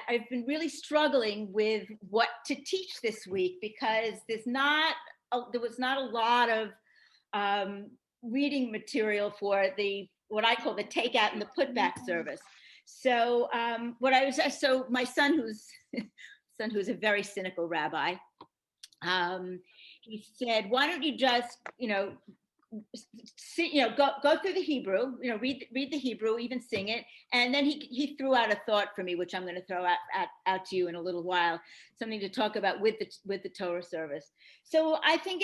I've been really struggling with what to teach this week because there was not a lot of reading material for what I call the takeout and the putback service. So my son, who's a very cynical rabbi, he said, why don't you just, go through the Hebrew, read the Hebrew, even sing it. And then he threw out a thought for me, which I'm going to throw out to you in a little while, something to talk about with the Torah service. So I think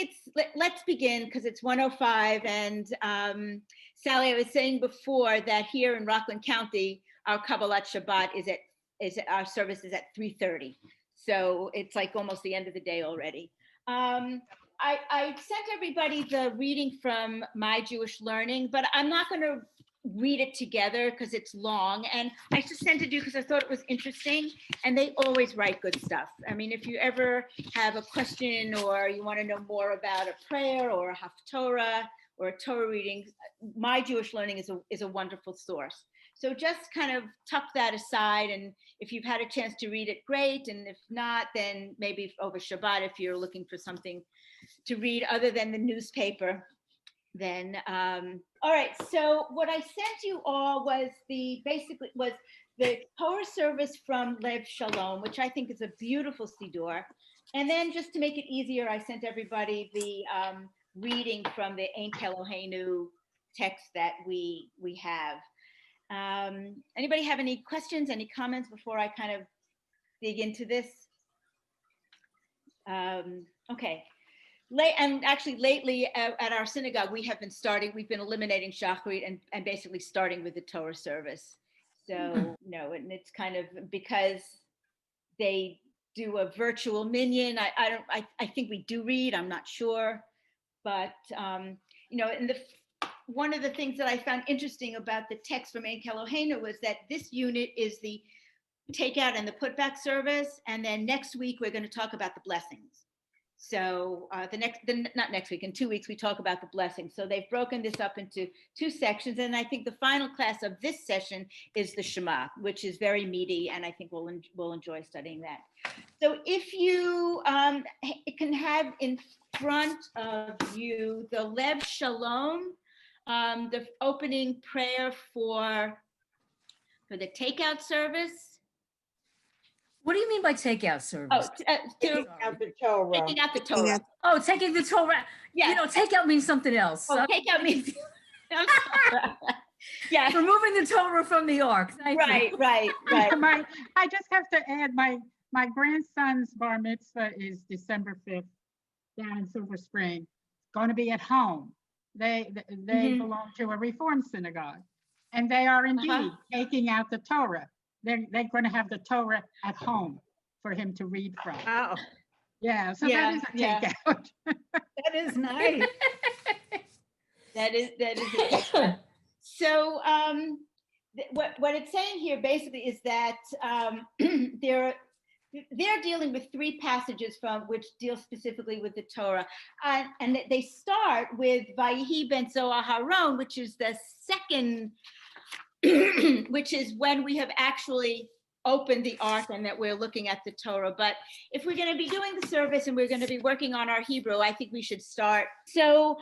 let's begin, because it's 1:05. And Sally, I was saying before that here in Rockland County, our Kabbalat Shabbat our service is at 3:30. So it's like almost the end of the day already. I sent everybody the reading from My Jewish Learning, but I'm not going to read it together because it's long. And I just sent it to you because I thought it was interesting. And they always write good stuff. I mean, if you ever have a question or you want to know more about a prayer or a Haftorah or a Torah reading, My Jewish Learning is a wonderful source. So just kind of tuck that aside. And if you've had a chance to read it, great. And if not, then maybe over Shabbat, if you're looking for something to read other than the newspaper, then all right. So what I sent you all was the Torah service from Lev Shalom, which I think is a beautiful siddur. And then just to make it easier, I sent everybody the reading from the Ein Keloheinu text that we have. Anybody have any questions, any comments before I kind of dig into this? Okay. And actually lately at our synagogue, we've been eliminating Shacharit and basically starting with the Torah service. So, and it's kind of because they do a virtual minyan. I think we do read, I'm not sure, but, one of the things that I found interesting about the text from Ein Keloheinu was that this unit is the takeout and the putback service. And then next week, we're going to talk about the blessings. So not next week, in 2 weeks, we talk about the blessings. So they've broken this up into 2 sections. And I think the final class of this session is the Shema, which is very meaty. And I think we'll enjoy studying that. So if you can have in front of you the Lev Shalom, the opening prayer for the takeout service. What do you mean by takeout service? Taking out the Torah. Taking out the Torah. Oh, taking the Torah. Yeah. Takeout means something else. Oh, takeout means. Yeah. Removing the Torah from the ark. Right. I just have to add, my grandson's bar mitzvah is December 5th down in Silver Spring. It's going to be at home. They belong to a Reform synagogue, and they are indeed taking out the Torah. They're going to have the Torah at home for him to read from. Wow. Yeah, so that is a takeout. That is nice. That is it. So what it's saying here basically is that they're dealing with 3 passages from which deal specifically with the Torah. And they start with Vayihi ben Zohar Haron, which is the second, which is when we have actually opened the ark and that we're looking at the Torah. But if we're going to be doing the service and we're going to be working on our Hebrew, I think we should start. So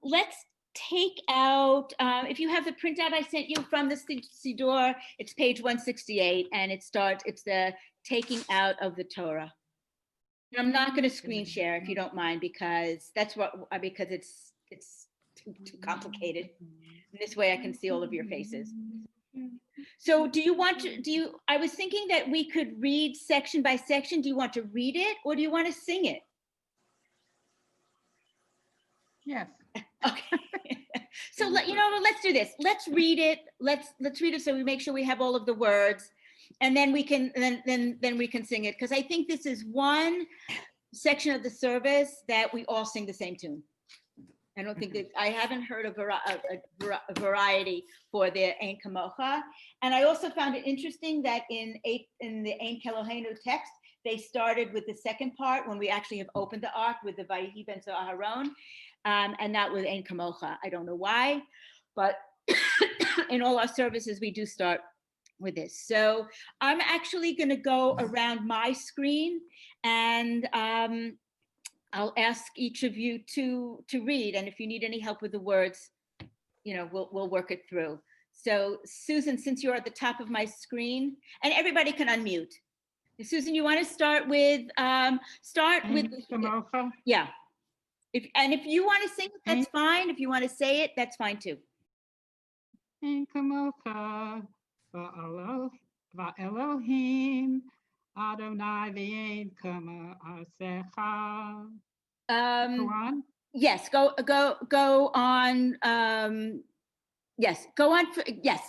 let's take out, if you have the printout I sent you from the Siddur, it's page 168, and it's the taking out of the Torah. And I'm not going to screen share if you don't mind, because it's too complicated. And this way I can see all of your faces. So I was thinking that we could read section by section. Do you want to read it or do you want to sing it? Yes. Okay. So let's do this. Let's read it. Let's read it so we make sure we have all of the words, and then we can then we can sing it, because I think this is one section of the service that we all sing the same tune. I don't think that I haven't heard a variety for the Ein Kamocha. And I also found it interesting that in the Ein Keloheinu text, they started with the second part when we actually have opened the ark with the Vayihi ben Zohar Haron, and not with Ein Kamocha. I don't know why, but in all our services, we do start with this. So I'm actually going to go around my screen, and I'll ask each of you to read. And if you need any help with the words, we'll work it through. So Susan, since you're at the top of my screen, and everybody can unmute. Susan, you want to start with Kamocha, yeah. If you want to sing it, that's fine. If you want to say it, that's fine too. Kamocha, Elohim, Adonai v'yein kama asecha. Go on. Yes, go on. Yes, go on. Yes.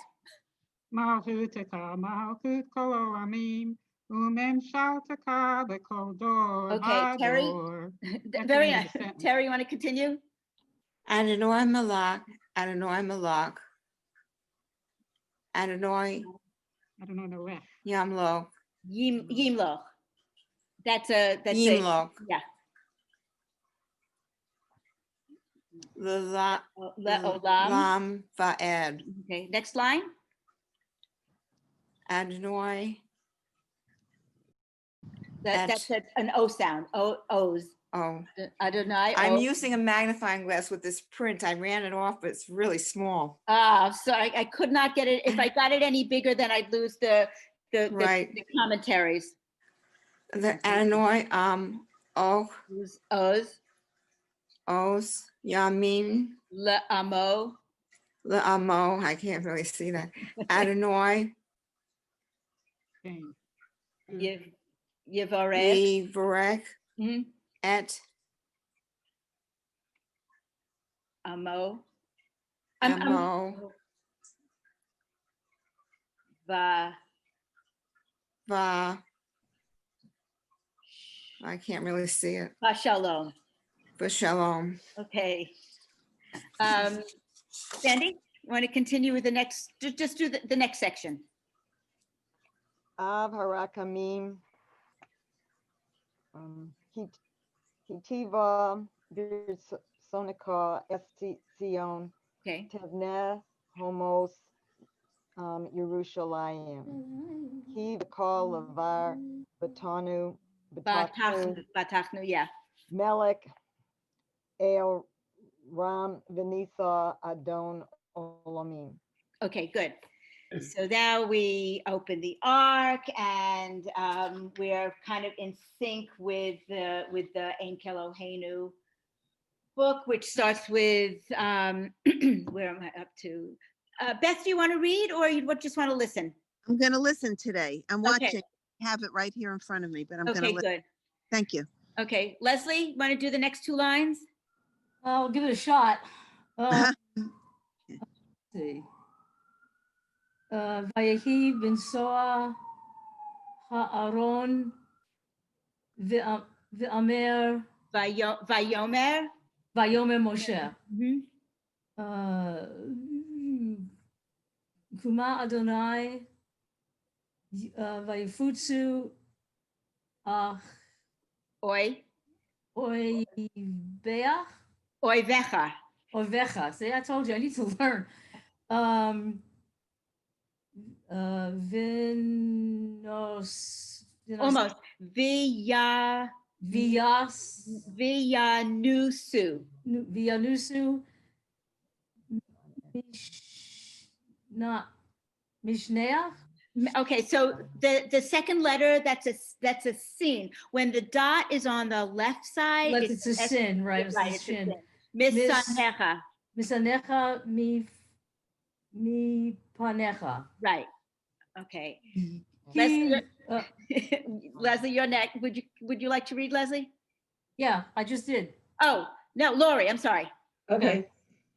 Malchuteka, Malchut kol olamim, umemshalteka b'kol dor Okay, Terry. vador. That's Very the end nice. of the sentence. Terry, you want to continue? Adonai Malak, Adonai Malak, Adonai I don't know the rest. Yamlo, Yimloch. That's a Yimlo, yeah. Olam. Lam Va'ed, Okay, next line. Adonai, That's an O sound. O's. oh. Adonai. I'm O. using a magnifying glass with this print. I ran it off, but it's really small. So I could not get it. If I got it any bigger, then I'd lose the Right. the commentaries. The Adonai, oh, O's. Os, Yamin, Le amo. the Amo, I can't really see that. Adonai, Okay. Yivarech. Yivarech, Mhm. Et, Amo. Amo, Va. Va, I can't really see it. Shalom. For Shalom. Okay. Sandy, want to continue with the next? Just do the next section. Av harakamim. Hitiva Sonika Sion Okay. Tevneh Homos Yerushalayim. He call Lavar Batanu Batachnu, yeah. Melech El Ram Venitha Adon Olamim. Okay, good. So now we open the ark, and we're kind of in sync with the Ein Keloheinu book, which starts with where am I up to? Beth, do you want to read, or you just want to listen? I'm going to listen today. I'm Okay. watching. I have it right here in front of me, but I'm going Okay, to listen. good. Thank you. Okay, Leslie, want to do the next two lines? I'll give it a shot. Let's see. Vayehi ben Soa ha'aron v'amer Vayomer. vayomer Moshe. Mhm. Kuma Adonai vayifutsu Oi. oiveach Oivecha. oivecha. See, I told you I need to learn. Vinos Almost. Viyanusu. Vianusu not Mishneh. Okay, so the second letter, that's a sin. When the dot is on the left side, It's a sin, right? Right, It's it's a a sin. sin. Misanecha. Misanecha mi panecha. Right. Okay. Ki- Leslie, you're next. Would you like to read, Leslie? Yeah, I just did. Oh, no, Lori, I'm sorry. Okay.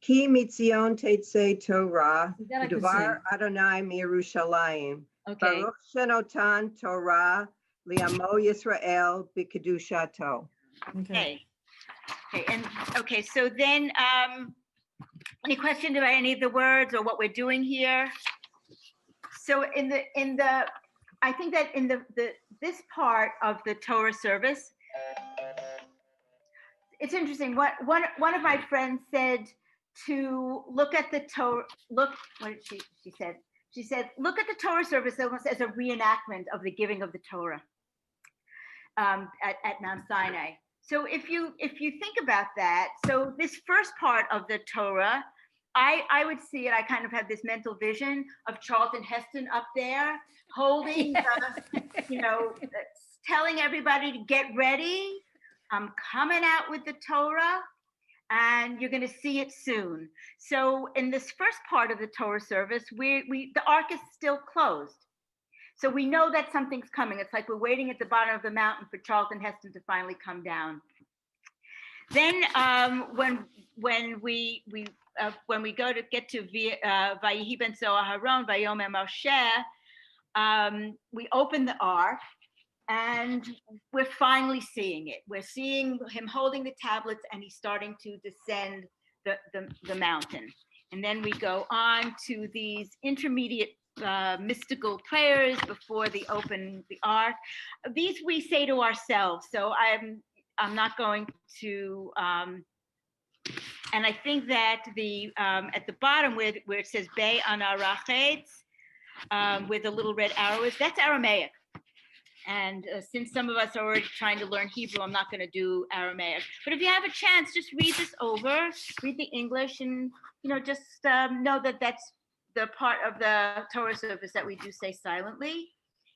Ki mitzion tetzei Torah, That I could Devar sing. Adonai miYerushalayim. Okay. Baruch shenotan Torah li'amo Yisrael b'kedushato. Okay. Okay, so then any questions about any of the words or what we're doing here? So in the I think that in this part of the Torah service, it's interesting. One of my friends said to look at the Torah. What did she said? She said, look at the Torah service almost as a reenactment of the giving of the Torah at Mount Sinai. So if you think about that, so this first part of the Torah, I would see it, I kind of have this mental vision of Charlton Heston up there holding, telling everybody to get ready. I'm coming out with the Torah and you're going to see it soon. So in this first part of the Torah service, the ark is still closed. So we know that something's coming. It's like we're waiting at the bottom of the mountain for Charlton Heston to finally come down. Then when we go to get to Vayihi ben Aharon, Vayomer Moshe, we open the ark and we're finally seeing it. We're seeing him holding the tablets and he's starting to descend the mountain. And then we go on to these intermediate mystical prayers before the ark. These we say to ourselves. So I'm not going to, and I think that at the bottom where it says Be Anarachetz, where the little red arrow is, that's Aramaic. And since some of us are already trying to learn Hebrew, I'm not going to do Aramaic. But if you have a chance, just read this over, read the English, and just know that that's the part of the Torah service that we do say silently.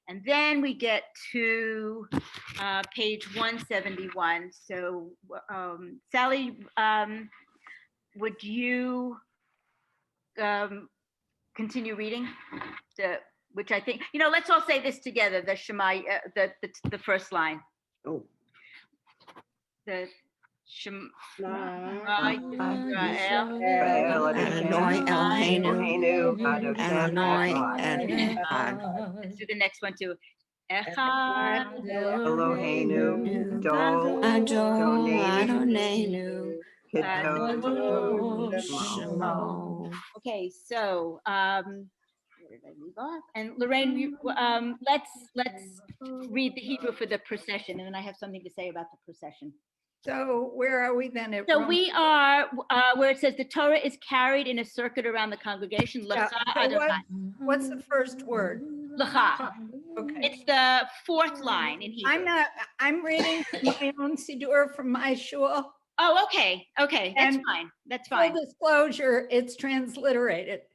And then we get to page 171. So Sally, would you continue reading? Which I think, let's all say this together, the Shema, the first line. Oh. The Shema Adonai Eloheinu, Adonai Echad. Let's do the next one too. Echad Eloheinu, Dol, Adonai Shemo. Okay, so where did I leave off? And Lorraine, let's read the Hebrew for the procession, and then I have something to say about the procession. So where are we then? So we are where it says the Torah is carried in a circuit around the congregation. Yeah, L'cha so Adonai. what's the first word? L'cha. Okay. It's the fourth line in Hebrew. I'm reading my own Siddur from my shul. Oh, okay. Okay, that's And fine. That's Full fine. disclosure, it's transliterated.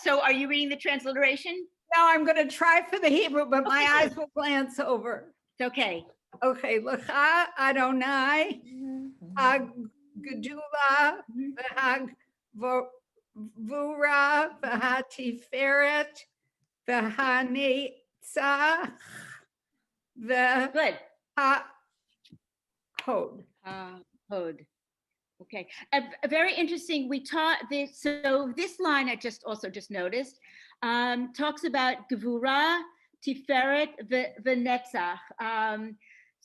So are you reading the transliteration? Now I'm going to try for the Hebrew, but my eyes will glance over. It's okay. Okay, L'cha Adonai, Hag Gedula, V'Hag Vura, V'Hatiferet, V'Hanetzach, Good. Hod. Hod. Okay. A very interesting. We taught this. So this line I just noticed talks about Gevura, Tiferet, V'Netzach.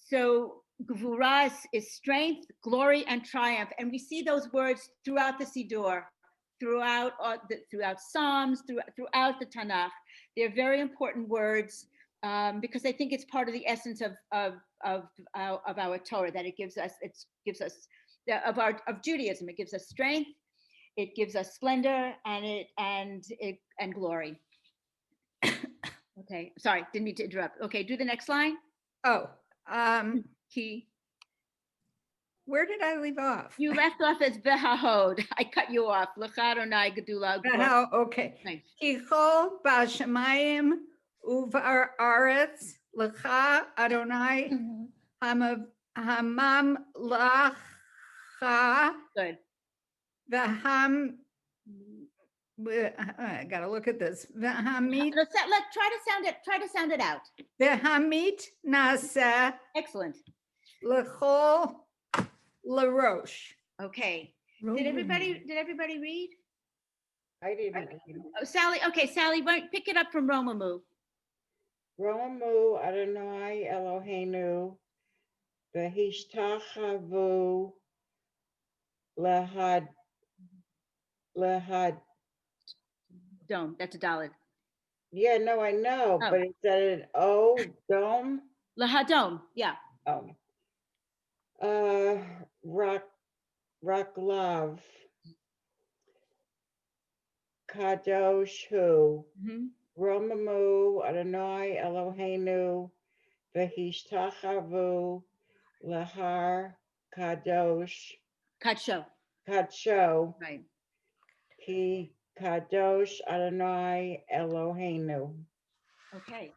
So Gevura is strength, glory, and triumph, and we see those words throughout the Siddur, throughout Psalms, throughout the Tanakh. They're very important words because I think it's part of the essence of our Torah, that it gives us of Judaism. It gives us strength, it gives us splendor, and glory. Okay, sorry, didn't mean to interrupt. Okay, do the next line. Oh, Key. where did I leave off? You left off as V'Hahod. I cut you off. L'cha Adonai Gedula. Oh, okay. Nice. Kichol b'shamayim uvar aretz l'cha Adonai hamam lacha Good. v'ham. I gotta look at this. V'hamit Let's try to sound it out. v'hamit nasa Excellent. l'chol l'rosh. Okay. Did everybody read? I didn't. Oh, Sally. Okay, Sally, pick it up from Romamu. Romamu Adonai Eloheinu v'hishtachavu lahad Dome. That's a Dalet. Yeah, no, I know, Oh. but it said an O dome. Lahadom. Yeah. Oh. Raklav. Kadosh Hu, Mhm. Romamu Adonai Eloheinu, Vehishtachavu Lahar Kadosh Kacho, Kadsho, right. Ki Kadosh Adonai Eloheinu. Okay.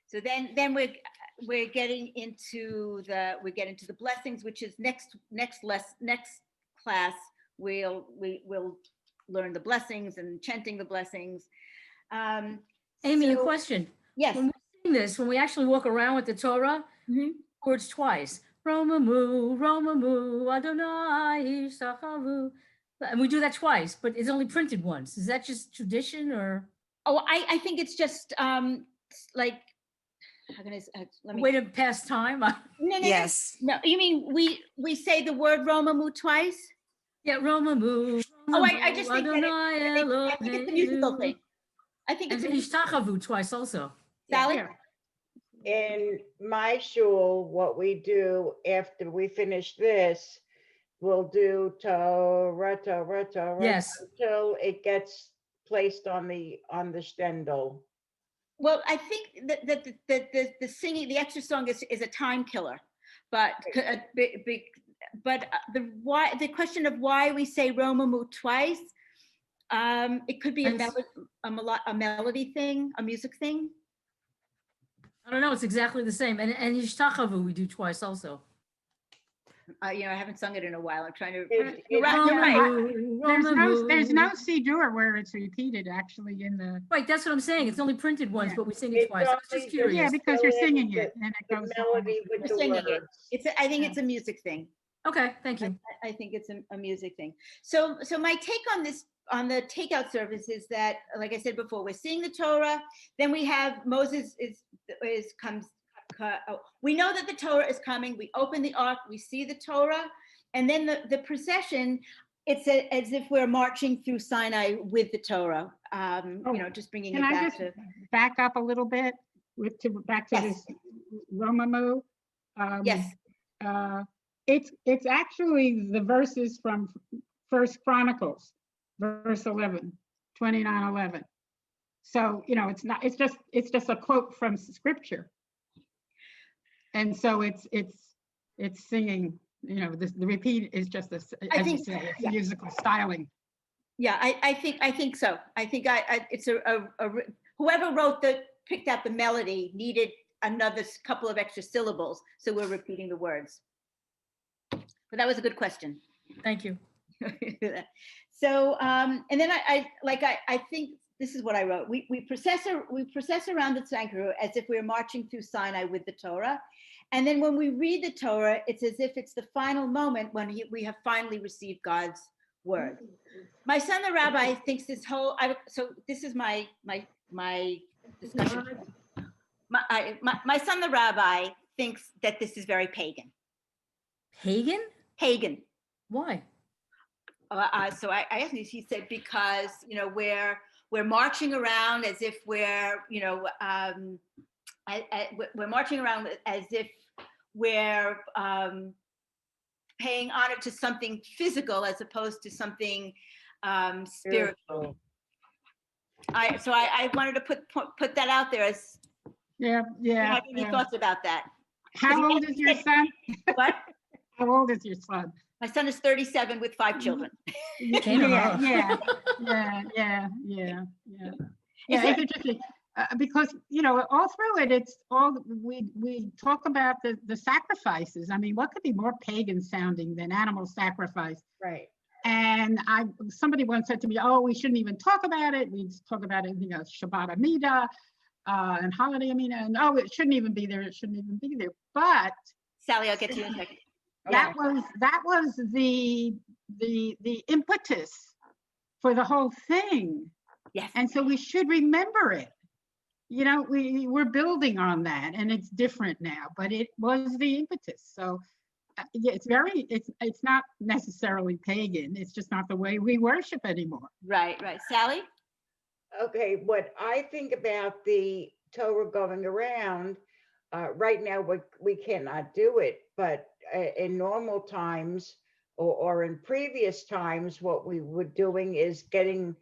So then we're getting into the blessings, which is next class. We'll learn the blessings and chanting the blessings. Amy, a so- question. Yes. When we sing this, when we actually walk around with the Torah, Mhm. words twice. Romamu, Adonai, Sachavu. And we do that twice, but it's only printed once. Is that just tradition or Oh, I think it's just like, how can I, let a me. way to pass time? No. Yes. No, you mean we say the word Romamu twice? Yeah, Romamu. Oh, I just think that Adonai I think it's a musical Eloheinu. thing. I think And it's a musical thing. V'ishtachavu twice also. Sally? Yeah. In my shul, what we do after we finish this, we'll do Torah, Yes. until it gets placed on the stendel. Well, I think that the singing, the extra song is a time killer, but the question of why we say Romamu twice, it could be a melody thing, a music thing. I don't know. It's exactly the same. And Yishtachavu we do twice also. I haven't sung it in a while. I'm trying to. It- You're right. You're right. There's no Siddur where it's repeated actually in the, Right, that's what I'm saying. It's only printed once, Yeah. but we sing it It's twice. I was only just the- curious. yeah, because you're fill in singing the- it and it The goes melody on. with We're the singing it. words. I think it's a music thing. Okay, thank you. I think it's a music thing. So my take on this, on the takeout service, is that, like I said before, we're seeing the Torah. Then we have Moses comes. We know that the Torah is coming. We open the ark. We see the Torah, and then the procession. It's as if we're marching through Sinai with the Torah. Just bringing Can it I back just to. back up a little bit back to Yes. this Romamu? Yes. It's actually the verses from First Chronicles, verse 11, 29:11. So, it's just a quote from scripture. And so it's singing, the repeat is just as you think- say, it's yeah. musical styling. Yeah, I think so. I think it's whoever picked out the melody needed another couple of extra syllables, so we're repeating the words. But that was a good question. Thank you. So, and then I think this is what I wrote. We process around the sanctuary as if we're marching through Sinai with the Torah. And then when we read the Torah, it's as if it's the final moment when we have finally received God's word. My son, the rabbi, thinks so this is my discussion. My son, the rabbi, thinks that this is very pagan. Pagan? Pagan. Why? So I asked him, he said, because, we're marching around as if we're marching around as if we're paying honor to something physical as opposed to something spiritual. I wanted to put that out there as, Yeah. have any thoughts about that? How old is your son? What? How old is your son? My son is 37 with 5 children. Came Yeah, up. yeah. It's interesting because all through it, it's all we talk about the sacrifices. I mean, what could be more pagan sounding than animal sacrifice? Right. And somebody once said to me, "Oh, we shouldn't even talk about it. We just talk about it, Shabbat Amida and holiday Amida, and it shouldn't even be there. It shouldn't even be there." But Sally, I'll get to you in a second. that was the impetus for the whole thing. Yes. And so we should remember it. We're building on that, and it's different now, but it was the impetus. So it's not necessarily pagan. It's just not the way we worship anymore. Right. Sally? Okay, what I think about the Torah going around, right now we cannot do it, but in normal times or in previous times, what we were doing is getting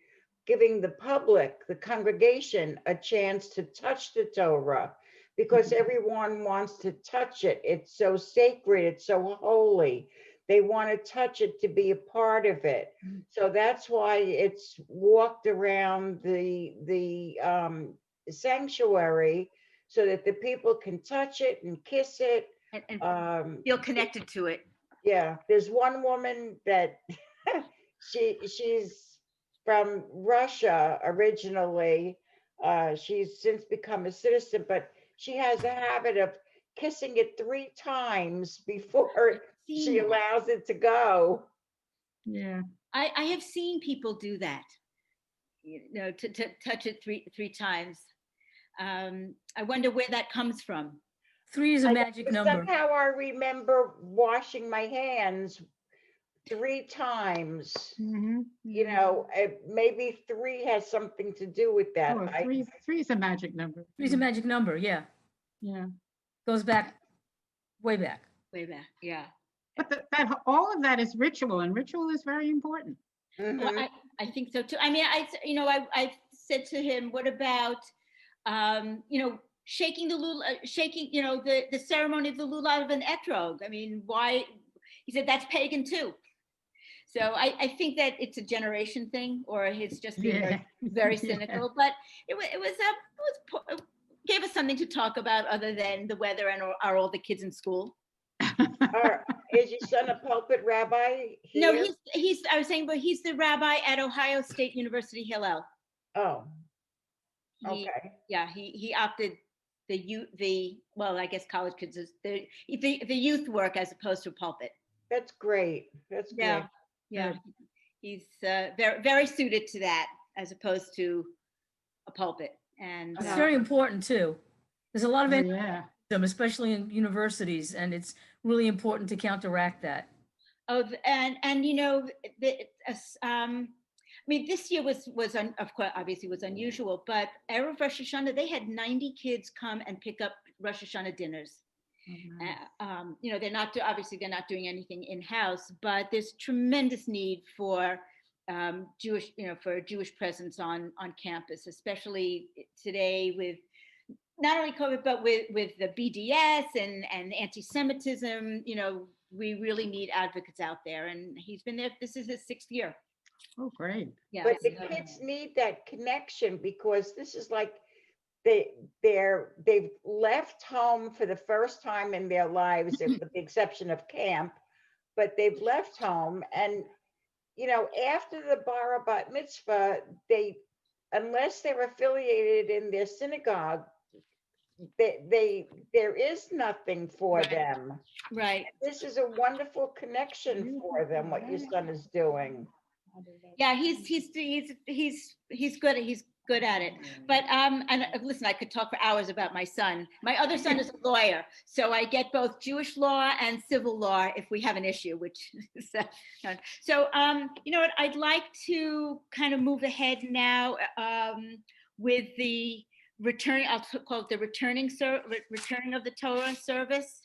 giving the public, the congregation, a chance to touch the Torah, because everyone wants to touch it. It's so sacred, it's so holy. They want to touch it to be a part of it. So that's why it's walked around the sanctuary, so that the people can touch it and kiss it. And feel connected to it. Yeah, there's one woman that she's from Russia originally. She's since become a citizen, but she has a habit of kissing it 3 times before she Seen that. allows it to go. Yeah. I have seen people do that, you know, to touch it three times. I wonder where that comes from. 3 is a magic number. Somehow I remember washing my hands 3 times. Mhm. You know, maybe 3 has something to do with that. Oh, three is a magic number. 3 is a magic number, yeah. Yeah. Goes back, way back. Way back, yeah. But all of that is ritual, and ritual is very important. Mhm. Well, I think so too. I mean, I said to him, what about, you know, shaking the the ceremony of the lulav and etrog? I mean, why? He said that's pagan too. So I think that it's a generation thing, or it's just being Yeah. very Yeah. cynical. But it gave us something to talk about other than the weather and are all the kids in school. Is your son a pulpit rabbi No, here? he's. I was saying, but he's the rabbi at Ohio State University Hillel. Oh, He, okay. yeah, he opted well, I guess college kids is the youth work as opposed to pulpit. That's great. That's great. Yeah, yeah. He's very very suited to that as opposed to a pulpit. And It's very important too. There's a lot of Oh, anti- yeah. especially in universities, and it's really important to counteract that. and you know, I mean, this year was of course obviously was unusual, but Erev Rosh Hashanah they had 90 kids come and pick up Rosh Hashanah dinners. Mhm. You know, obviously they're not doing anything in house, but there's tremendous need for Jewish, you know, for a Jewish presence on campus, especially today with not only COVID, but with the BDS and anti-Semitism. You know, we really need advocates out there, and he's been there. This is his 6th year. Oh, great. Yeah. But the so- kids need that connection, because this is like they've left home for the first time in their lives, with the exception of camp, but they've left home, and you know, after the bar bat mitzvah, unless they're affiliated in their synagogue, there is nothing for Right. them. Right. This is a wonderful connection for them, what your son is doing. Yeah, he's good. He's good at it. But and listen, I could talk for hours about my son. My other son is a lawyer, so I get both Jewish law and civil law if we have an issue. Which is, so you know what? I'd like to kind of move ahead now with the return. I'll call it the returning of the Torah service.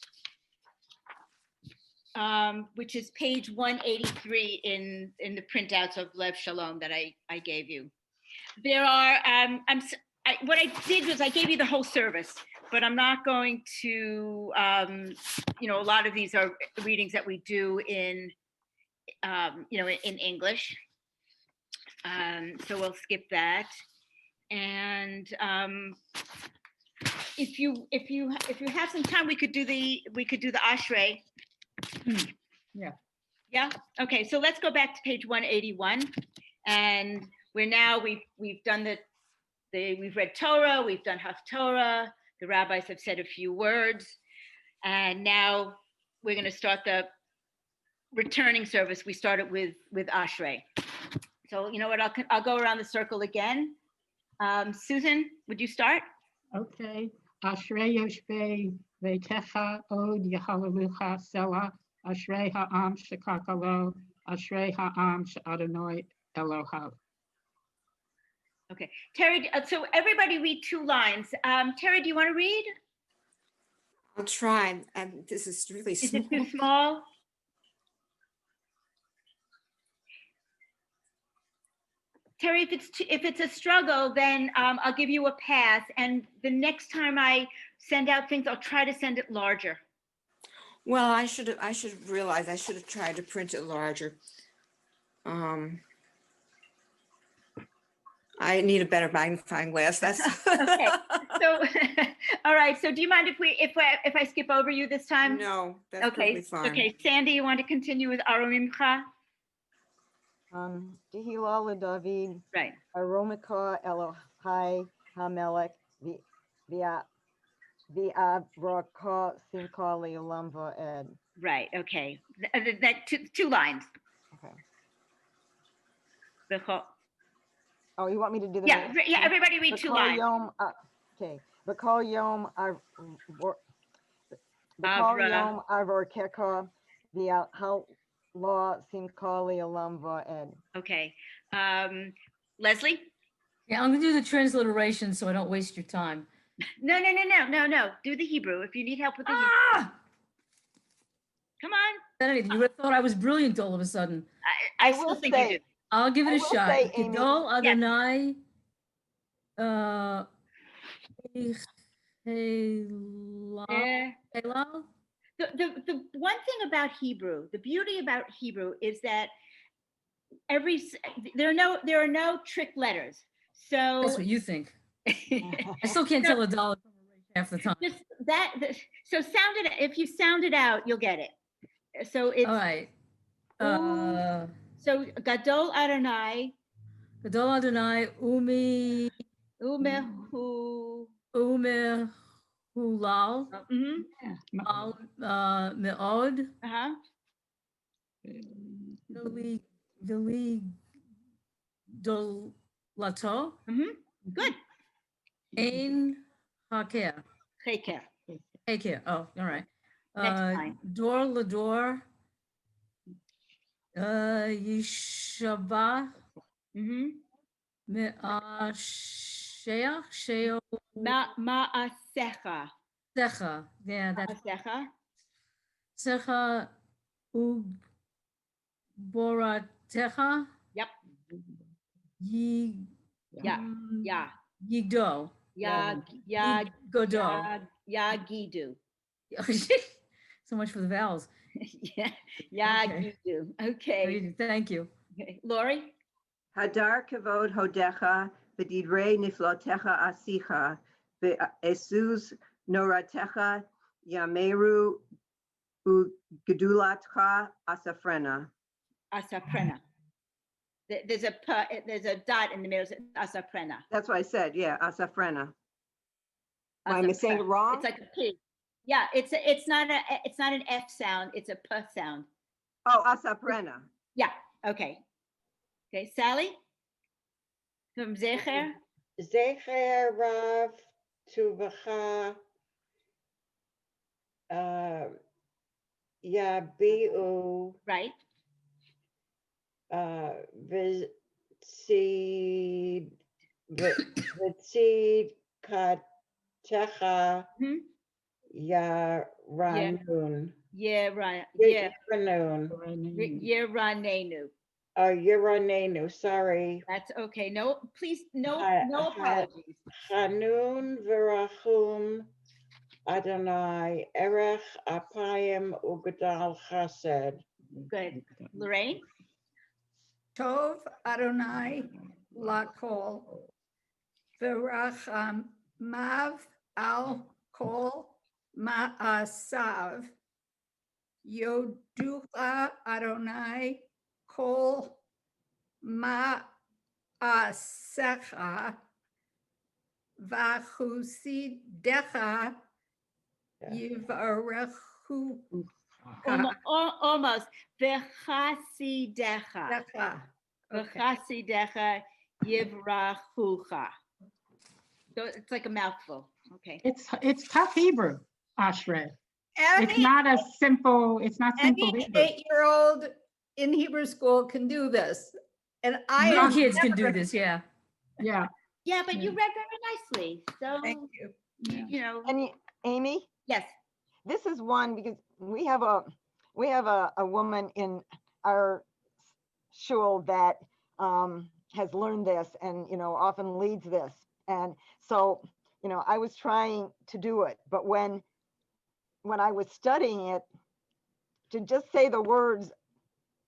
Which is page 183 in the printouts of Lev Shalom that I gave you. There are, what I did was I gave you the whole service, but I'm not going to, you know, a lot of these are readings that we do in, you know, in English. So we'll skip that. And if you have some time, we could do the Ashrei. Yeah. Yeah. Okay. So let's go back to page 181, and we've done we've read Torah, we've done Haftorah. The rabbis have said a few words, and now we're going to start the returning service. We started with Ashrei. So you know what? I'll go around the circle again. Susan, would you start? Okay. Ashrei Yoshvei Veitecha Od Yahalalucha Selah. Ashrei Ha'am Shekakalo. Ashrei Ha'am She'adonai Elohav. Okay. Terry, so everybody read 2 lines. Terry, do you want to read? I'll try. This is really Is small. it too small? Terry, if it's a struggle, then I'll give you a pass. And the next time I send out things, I'll try to send it larger. Well, I should realize I should have tried to print it larger. I need a better magnifying glass. That's Okay. So, all right. So do you mind if I skip over you this time? No, that's Okay. perfectly fine. Okay. Sandy, you want to continue with Aromimcha? Tehillah David, Right. Aromika Elohai Hamelech, V'avraka Simcha Le'olam Va'ed. Right. Okay. That two lines. Okay. B'chol- Oh, you want me to do the? Yeah. next Yeah. one? Everybody read two B'kol lines. Yom, okay. B'kol Yom Avra. Avorkeka V'hal Simcha Le'olam Va'ed. Okay. Leslie? Yeah, I'm gonna do the transliteration so I don't waste your time. No. Do the Hebrew if you need help with the Hebrew. Ah! Come on. Anything. You would have thought I was brilliant all of a sudden. I I still will think you say- do. I'll give it I a will shot. say, Amy- Gadol Yes. Adonai. Hello? The one thing about Hebrew, the beauty about Hebrew is that there are no trick letters. So That's what you think. I still can't tell a dollar from a rate half the time. so if you sound it out, you'll get it. So it's All right. so Gadol Adonai Gadol Adonai Umi Umehu. Ume Hulal Mhm. Al Meod Uh-huh. Vili Dolato Mhm. Good. Ein Haker. Cheker. Haker. Oh, all right. Next line. Dor Lador Yishava Mhm. Sheach Sheo Ma'asecha. Secha. Yeah, that's Ma'asecha. Secha Boratecha Yep. Yi Yeah. Yeah. Yigdo. Godo. Yagidu. So much for the vowels. Yeah. Yagidu. Okay. Thank you. Okay. Lori? Hadar kavod hodecha, v'didrei niflotecha asicha, v'esuz noratecha, yameru ugedulatcha asafrena. Asaprena. There's a dot in the middle. Asaprena. That's what I said, yeah, asafrena. Am I saying it wrong? It's like a P. Yeah, it's not an F sound. It's a P sound. Oh, asafrena. Yeah. Okay. Okay. Sally? From Zecher? Zecher Rav Tuvacha Yabiu Right. V'tzid Katecha Mhm. Yaranun. Yeah, right. Yeah. Yaranun. Yeranenu. Yaranenu, sorry. That's okay. No, please, no Hi- apologies. Chanun Virachum Adonai Erech Apayim Ugadal Chesed. Good. Lorraine? Tov Adonai Lakol Mav Al Kol Ma'asav Yoducha Adonai Kol Ma'asecha Vachusidecha Yivarechu Almost. V'chasidecha. V'chasidecha yivrachucha. So it's like a mouthful. Okay. It's tough Hebrew, Ashray. It's Any, not a simple, it's not simple any Hebrew. 8-year-old in Hebrew school can do this. And I Little have kids can never- do this, yeah. Yeah. Yeah, but you read very nicely. So, Thank you. you know, And Amy, yes. this is one because we have a woman in our shul that has learned this and, often leads this. And so, I was trying to do it, but when I was studying it, to just say the words,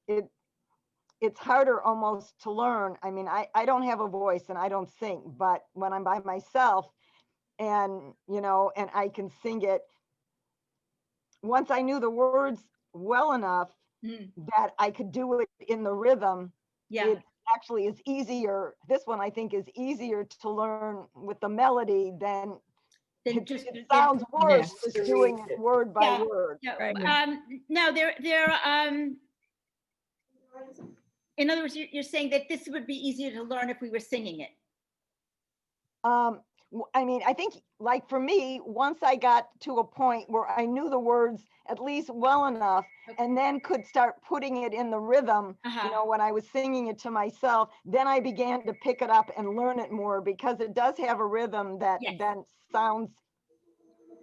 it's harder almost to learn. I mean, I don't have a voice and I don't sing, but when I'm by myself and, and I can sing it, once I knew the words well enough that I could do it in the rhythm, Yeah. it actually is easier. This one I think is easier to learn with the melody than Then it, just it sounds worse Yes. just doing it word by Yeah. word. No, Right. no, in other words, you're saying that this would be easier to learn if we were singing it. I mean, I think like for me, once I got to a point where I knew the words at least well enough and then could start putting it in the rhythm, when I was singing it to myself, then I began to pick it up and learn it more because it does have a rhythm that Yes. then sounds,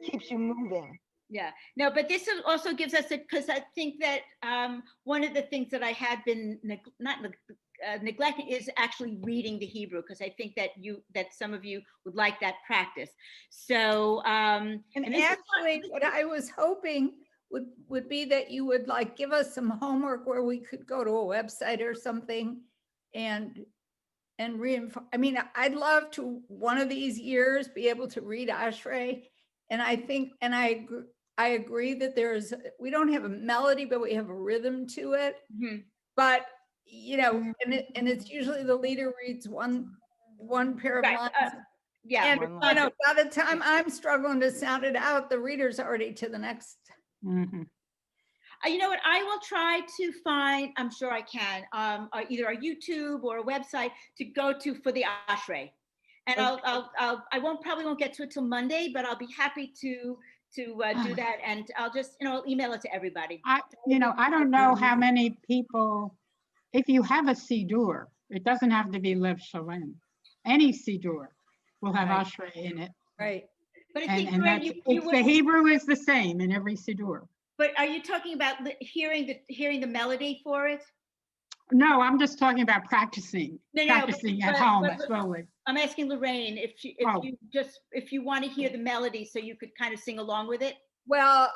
keeps you moving. Yeah, no, but this also gives us because I think that one of the things that I had been neglecting is actually reading the Hebrew, because I think that some of you would like that practice. So And this is actually, what I was hoping would be that you would like give us some homework where we could go to a website or something and reinforce. I mean, I'd love to one of these years be able to read Ashrei. And I think, and I agree that we don't have a melody, but we have a rhythm to it. But, and it's usually the leader reads one pair of right, lines. yeah. And, by the time I'm struggling to sound it out, the reader's already to the next. You know what? I will try to find. I'm sure I can. Either a YouTube or a website to go to for the Ashrei, and I probably won't get to it till Monday, but I'll be happy to do that, and I'll just I'll email it to everybody. I don't know how many people, if you have a Siddur, it doesn't have to be Lev Shalem. Any Siddur will have Right. Ashrei in it. Right. But I And, think and Lorraine, that's, you it's the Hebrew is the same in every Siddur. But are you talking about hearing the melody for it? No, I'm just talking about practicing, No, practicing at but- home but- slowly. I'm asking Lorraine if you want to hear the melody so you could kind of sing along with it. Well,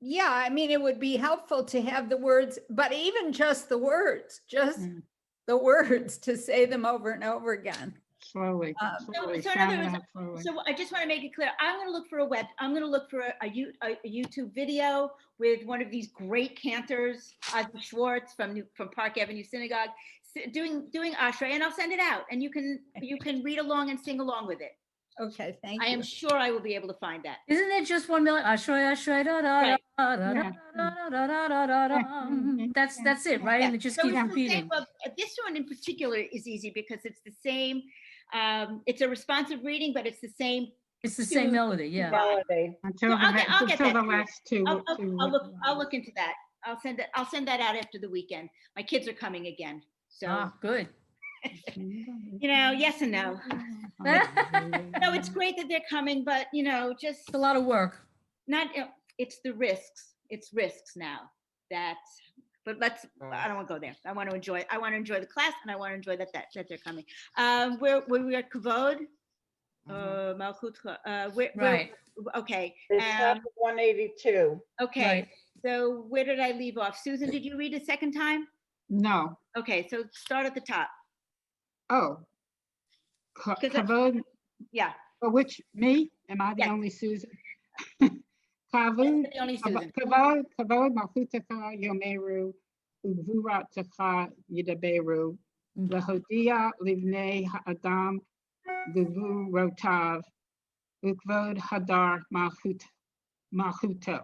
yeah, I mean, it would be helpful to have the words, but even just the words, the words, to say them over and over again. Slowly, slowly, So in sound other it words, out slowly. so I just want to make it clear. I'm going to look for a YouTube video with one of these great cantors, Ozzy Schwartz from Park Avenue Synagogue, doing Ashrei, and I'll send it out, and you can read along and sing along with it. Okay, thank I you. am sure I will be able to find that. Isn't it just 1 million? Ashrei, Ashrei, da da Right. da da da da da da da da da. That's it, right? And it just So keeps it's the same- repeating. well, this one in particular is easy because it's the same. It's a responsive reading, but it's the same. It's the same melody, yeah. Melody. Until I'll get until that the to you. last two. I'll look into that. I'll send that out after the weekend. My kids are coming again, so Ah, good. yes and no. No, it's great that they're coming, but just It's a lot of work. not. It's the risks. It's risks now. But I don't want to go there. I want to enjoy the class, and I want to enjoy that they're coming. We're at Kavod. Malchut. Right. Okay. It's chapter 182. Okay. Right. So where did I leave off? Susan, did you read a second time? No. Okay, so start at the top. Oh. Because Kavod, Yeah, which, me? Am I the Yes. only Susan? that's Kavod, the only Susan. Kavod, Malchutacha Yomeru, Uvuratacha Yidaberu, Lahodia Livnei Ha'adam, Guvu Rotav, Ukvod Hadar Malchuto.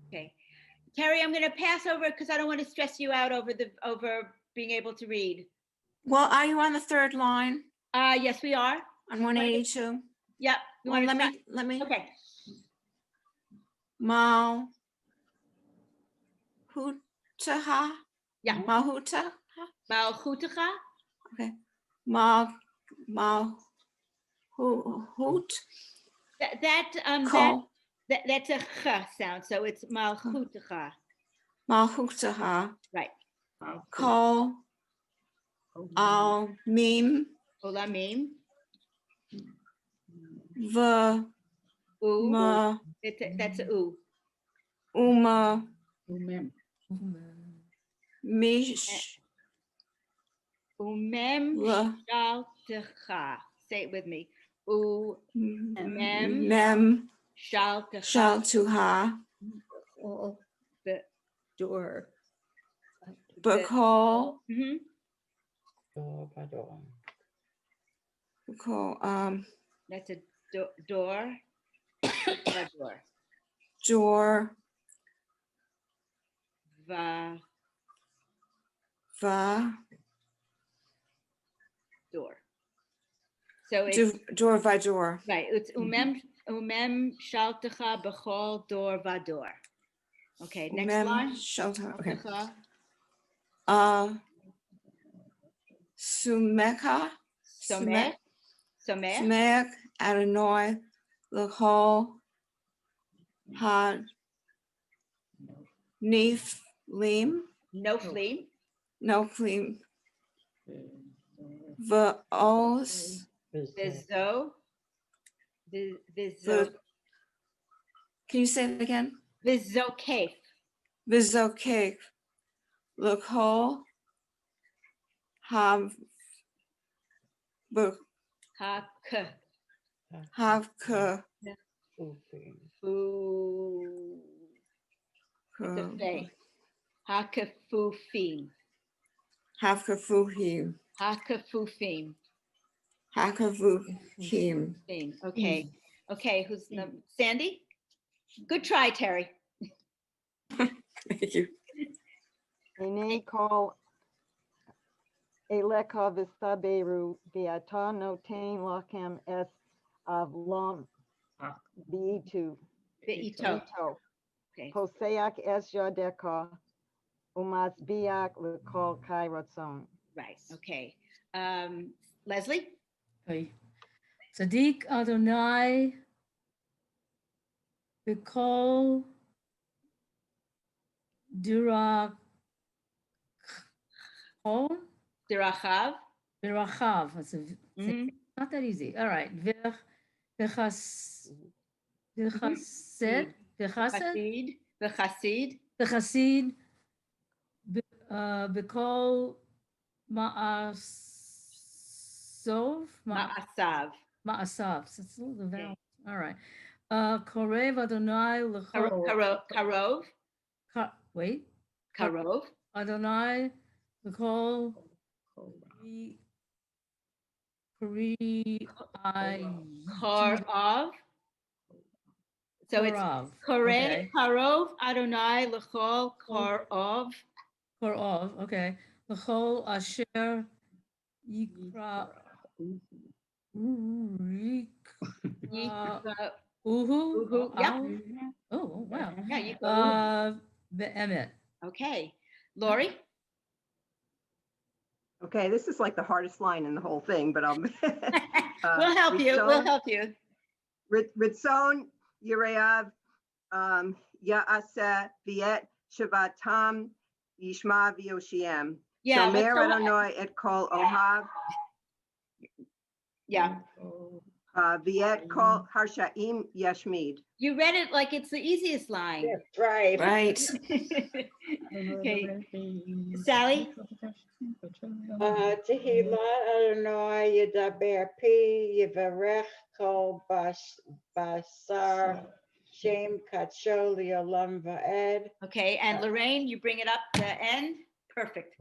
Okay. Terry, I'm going to pass over because I don't want to stress you out over being able to read. Well, are you on the third line Yes, we are. on 182? Yep. You Well, wanna let start? me, Okay. Malhutaha? Yeah. Malhuta? Malchutacha. Okay. Malhut? Call. That's a ch sound, so it's malchutacha. Malhutaha. Right. Kol al mim Olamim. va U. ma That's a u. uma Umem. mish Umem la shaltecha. Say it with me. Umem mem shaltecha. shal tuha All The- door. bakol Mhm. bakol That's a door. A door. door Va va door. So it's door va door right. It's umem shaltecha b'chol door vador. Okay. Next mem line. shal okay Shaltecha. sumeka Somech. Somech. Smek Adonai L'chol Ha Niflim No fleam. Noflim V'os Vizo. V- Vizo. Can you say it again? Vizokef. V'zokek L'chol Ha Hak. Havka Fu. It's a fe. Hakafufim. Havkafuhim Hakafufim. Hakavuhim. Thing. Okay. Okay. Who's Sandy? Good try, Terry. Thank you. Ine kol eleka v'saberu v'ata notain lachem es avlom v'itu. Beito. Ito. Okay. Poseak es yadeka umasbiak l'kol kai ratzon. Right. Okay. Leslie. Okay. Sadiq Adonai B'kol Dirachol Dirachav. B'rachav. That's Mhm. not that easy. All right. V'chased. V'chased. Chasid. V'chasid. V'chasid. B'kol Ma'asov. Ma'asav. Ma'asav. So it's a little vowel. All right. Korev Adonai l'chol. Karov. Wait. Karov. Adonai l'chol. Karov. So it's Okay. Karov Adonai l'chol Karov. Korov. Okay. L'chol asher yikra. Uhu. Uhu. Yep. Oh, wow. Yeah, you go. Be'emet. Okay. Lori? Okay, this is like the hardest line in the whole thing, but We'll help you. We'll help you. Ritzon Yereav Ya'aseh Viet Shavatam Yishma V'Yoshiem. Yeah. Shomer so- Adonai et Kol Ohav yeah. Viet Kol Harshaim Yashmid. You read it like it's the easiest line. That's right. Right. Okay. Sally? Tehillah Adonai Yedaber Pi Yivarech Kol Basar Shem Kachol Yolam Va'ed. Okay. And Lorraine, you bring it up to end. Perfect.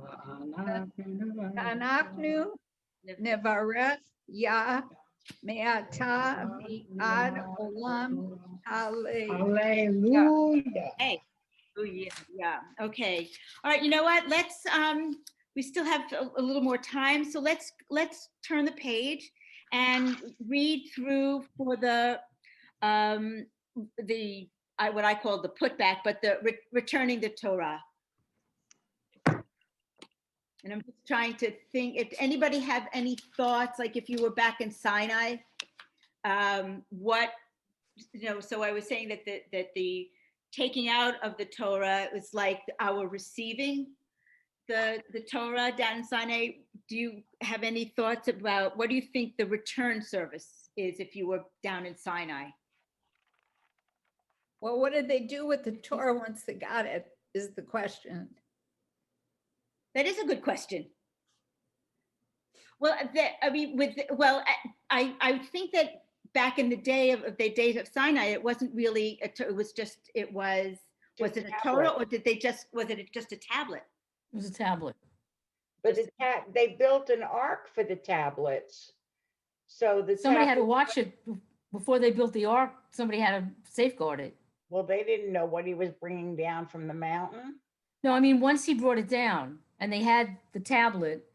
Anachnu nevarech ya me'ata ad olam Hallelujah. Hey. Oh, yeah. Yeah. Okay. All right. You know what? Let's, we still have a little more time. So let's turn the page and read through for the what I call the putback, but the returning the Torah. And I'm just trying to think if anybody have any thoughts, like if you were back in Sinai, what, so I was saying that the taking out of the Torah was like our receiving the Torah down in Sinai, do you have any thoughts about, what do you think the return service is if you were down in Sinai? Well, what did they do with the Torah once they got it, is the question. That is a good question. Well, I mean, I think that back in the day of the days of Sinai, it wasn't really, it was it a Torah, or was it just a tablet? It was a tablet. But they built an ark for the tablets. So Somebody had to watch it before they built the ark. Somebody had to safeguard it. Well, they didn't know what he was bringing down from the mountain. No, I mean, once he brought it down and they had the tablet,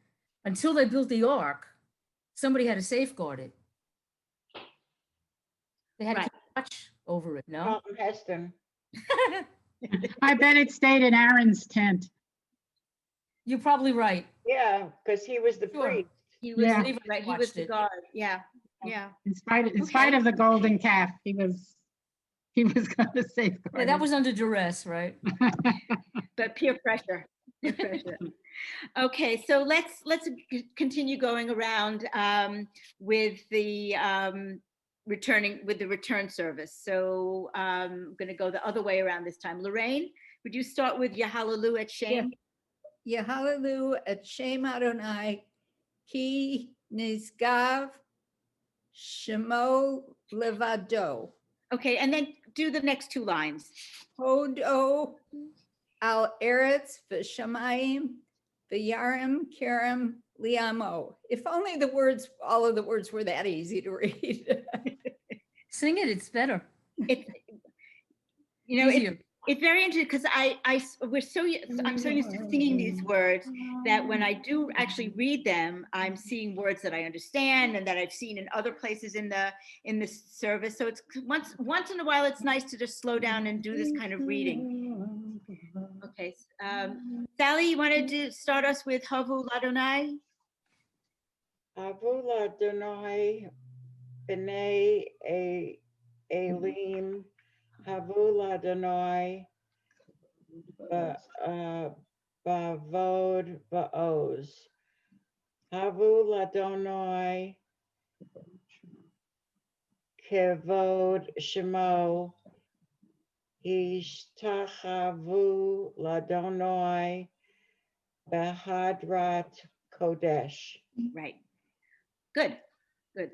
until they built the ark, somebody had to safeguard it. They had to Right. keep watch over it, no? Charlton Heston. I bet it stayed in Aaron's tent. You're probably right. Yeah, because he was the Sure. priest. He was, Yeah. right, he was Watched the it. guard, yeah, yeah. In spite Okay. of the golden calf, he was going to safeguard. Yeah, that it. was under duress, right? But peer pressure. Peer pressure. Okay, so let's continue going around with the return service. So I'm going to go the other way around this time. Lorraine, would you start with Yahalelu at Shem? Yehalelu et Shem Adonai ki nizgav shemo levado. Okay, and then do the next two lines. Hodo al eretz v'shamayim v'yarim kerem liamo. If only all of the words were that easy to read. Sing it, it's better. It's, you know, Easier. it's very interesting because I'm so used to singing these words that when I do actually read them, I'm seeing words that I understand and that I've seen in other places in the service. So it's once in a while, it's nice to just slow down and do this kind of reading. Okay, Sally, you wanted to start us with Havu Ladonai? Avu l'Adonai b'nei Elim, Havu l'Adonai ba'avod ba'oz. Havu l'Adonai kevod shemo. Ishtachavu l'Adonai b'hadrat kodesh. Right. Good.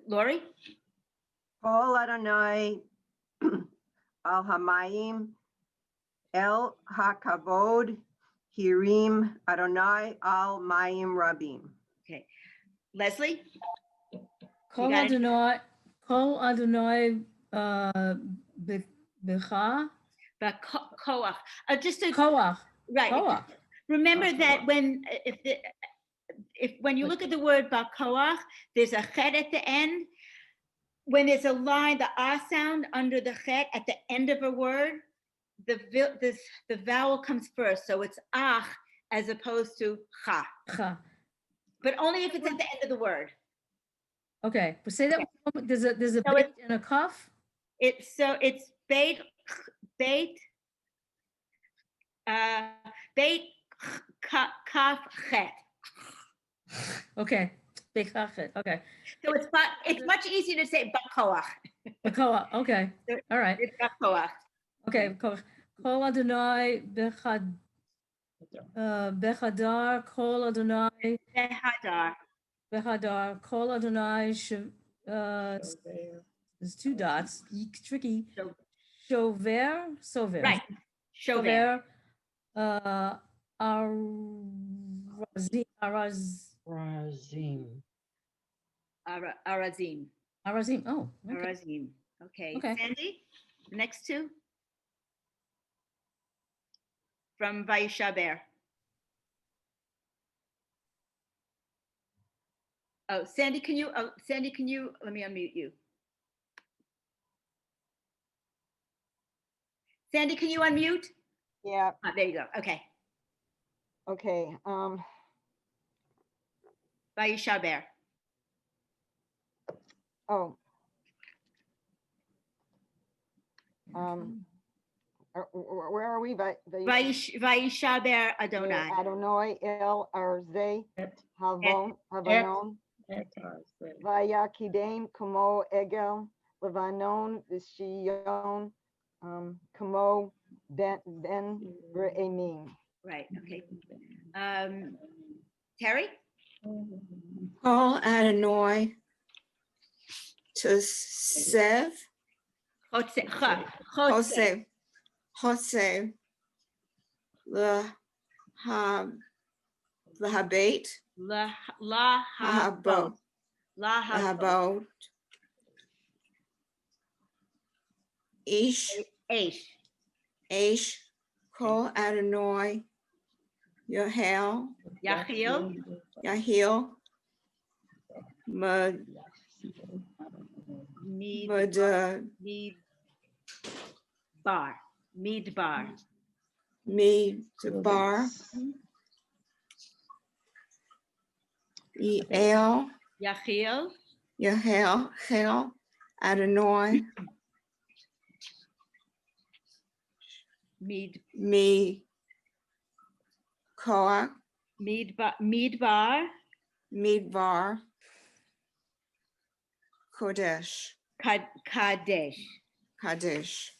Lori? Kol Adonai al hamayim el hakavod hirim Adonai al mayim rabim. Okay. Leslie? Kol got it? Adonai Becha But koach. Just a Koach. right. Koach. Remember that when you look at the word bakoach, there's a chet at the end. When there's a line, the ah sound under the chet at the end of a word, the vowel comes first, so it's ah as opposed to cha. Cha. But only if it's at the end of the word. Okay, but say that one more. There's a So bait and a cuff. It's beit kaf chet. Okay, bekachet. Okay, So it's much easier to say bakoach. Bekoach. Okay, all right. It's bakoach. Okay, Kol Adonai Bechadar. Kol Adonai Behadar. Kol Adonai. There's two dots. Tricky. Shover. Right. Shover. Razim. Arazim. Arazim. Oh, okay. Arazim. Okay. Okay. Sandy, the next two. From Vayishaber. Oh, Sandy, can you, let me unmute you. Sandy, can you unmute? Yeah, There you go. Okay. okay. Vayishaber. Oh. Where are we? Vayishaber Adonai. Adonai El Arze Havon Havanon Vayakidem Kamo Egel Levanon Vishion Kamo Ben Re'emim. Right, okay. Terry? Kol Adonai to Sev, Chotse. Hoseh, Lahabait, Lahabot. Lahabot, Ish, Eish. Kol Adonai, Yahel, Yachiel. Yahil, Mad, Midbar. Midbar, El, Yachiel. Yahel, Hel, Adonai, Mi, Koach, Midbar. Midbar, Kodesh, Kadesh. Kadesh.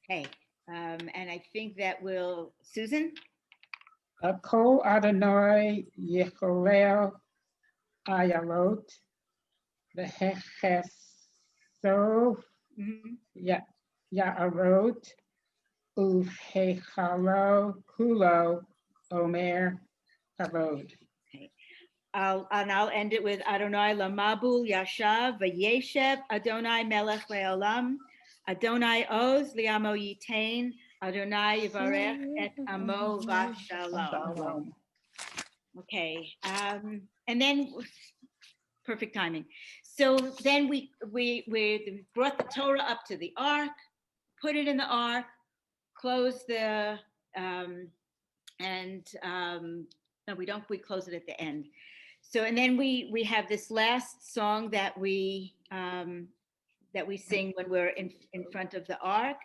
Okay, and I think that will, Susan? Ko Adonai Yecholel Ayalot, the Hechesof Ya'arot, Uvhechalo Kulo Omer Kavod. I'll end it with Adonai Lamabul Yashav Vayeshev Adonai Melech Leolam Adonai Oz Liamo Yitain Adonai Yivarech Et Amo Vashalom. Okay, and then perfect timing. So then we brought the Torah up to the ark, put it in the ark, close the no, we don't. We close it at the end. So, and then we have this last song that we sing when we're in front of the ark.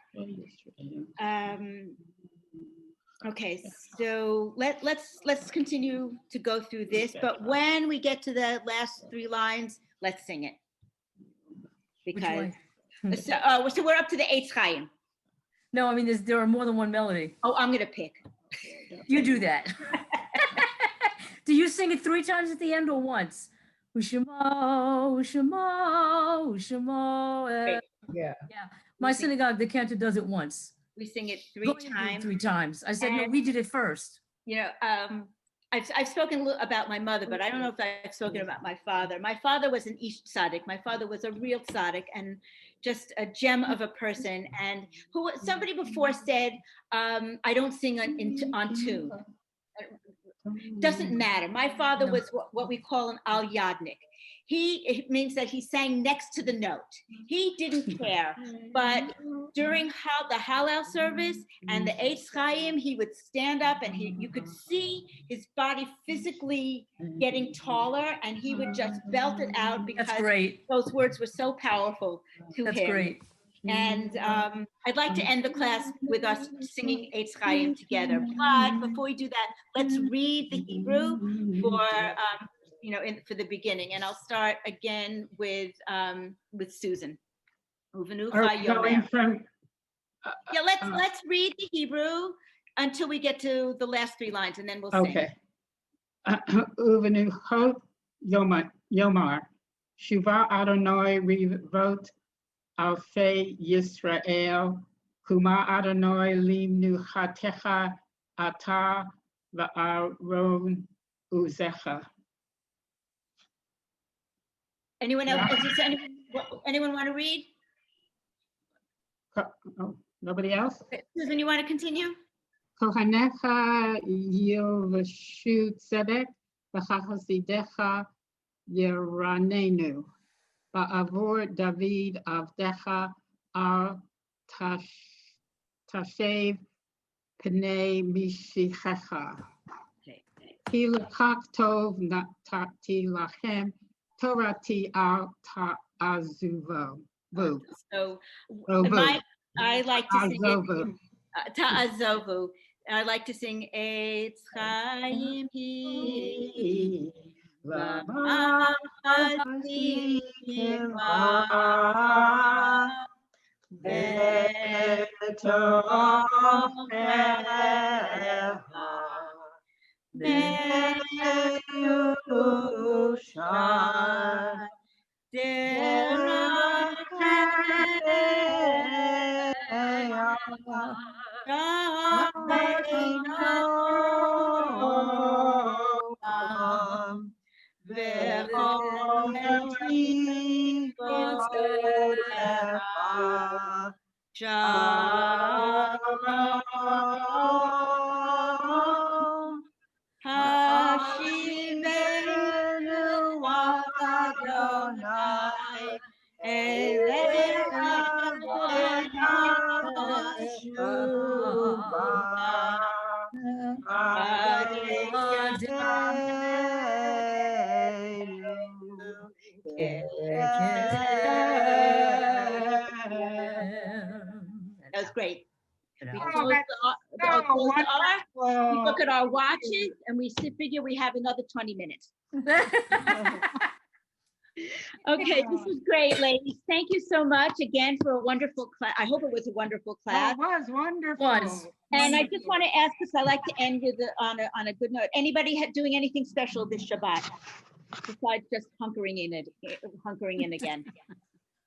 Okay, so let's continue to go through this. But when we get to the last three lines, let's sing it. Because so we're up to the Eitz Chaim. No, I mean, there are more than one melody. Oh, I'm gonna pick. You do that. Do you sing it 3 times at the end or once? Ushamo, Ushamo, Ushamo. Yeah. My synagogue, the cantor does it once. We sing it Go 3 ahead and do it times. 3 times. I said, no, we did it first. You know, I've spoken a little about my mother, but I don't know if I've spoken about my father. My father was an Ish Tzaddik. My father was a real Tzaddik and just a gem of a person. And who somebody before said, I don't sing on tune. Doesn't matter. My father was what we call an al yadnik. It means that he sang next to the note. He didn't care. But during the Hallel service and the Eitz Chaim, he would stand up and you could see his body physically getting taller, and he would just belt it out because That's great. those words were so powerful to That's him. great. And I'd like to end the class with us singing Eitz Chaim together. But before we do that, let's read the Hebrew for for the beginning. And I'll start again with Susan. Yeah, let's read the Hebrew until we get to the last 3 lines, and then we'll sing. Okay. Uvenu Hot Yomar Shuva Adonai Revot Alfei Yisrael, Kuma Adonai Limnu Hatecha Ata Va'aron Uzecha. Anyone else? Anyone want to read? Oh, nobody else? Susan, you want to continue? Kohanecha Yilvashu Tzedek V'chachasidecha Yeranenu. Ba'avur David Avdecha Al Tashev Pnei Mishichecha. Ki lekach tov natati lachem Torati al ta'azuvo. So I like to sing Azovu. it. Ta'azovu. I like to sing Eitz Chaim Hi. V'ma'asikim ba. Shalom. Hashivenu Adonai Elecha That was great. We Oh, close the so close the R. We wonderful. look at our watches and we figure we have another 20 minutes. Okay, this was great, ladies. Thank you so much again for a wonderful class. I hope it was a wonderful Oh, class. it was wonderful. Was. And I just want to ask, because I like to end with on a good note. Anybody doing anything special this Shabbat besides just hunkering in again?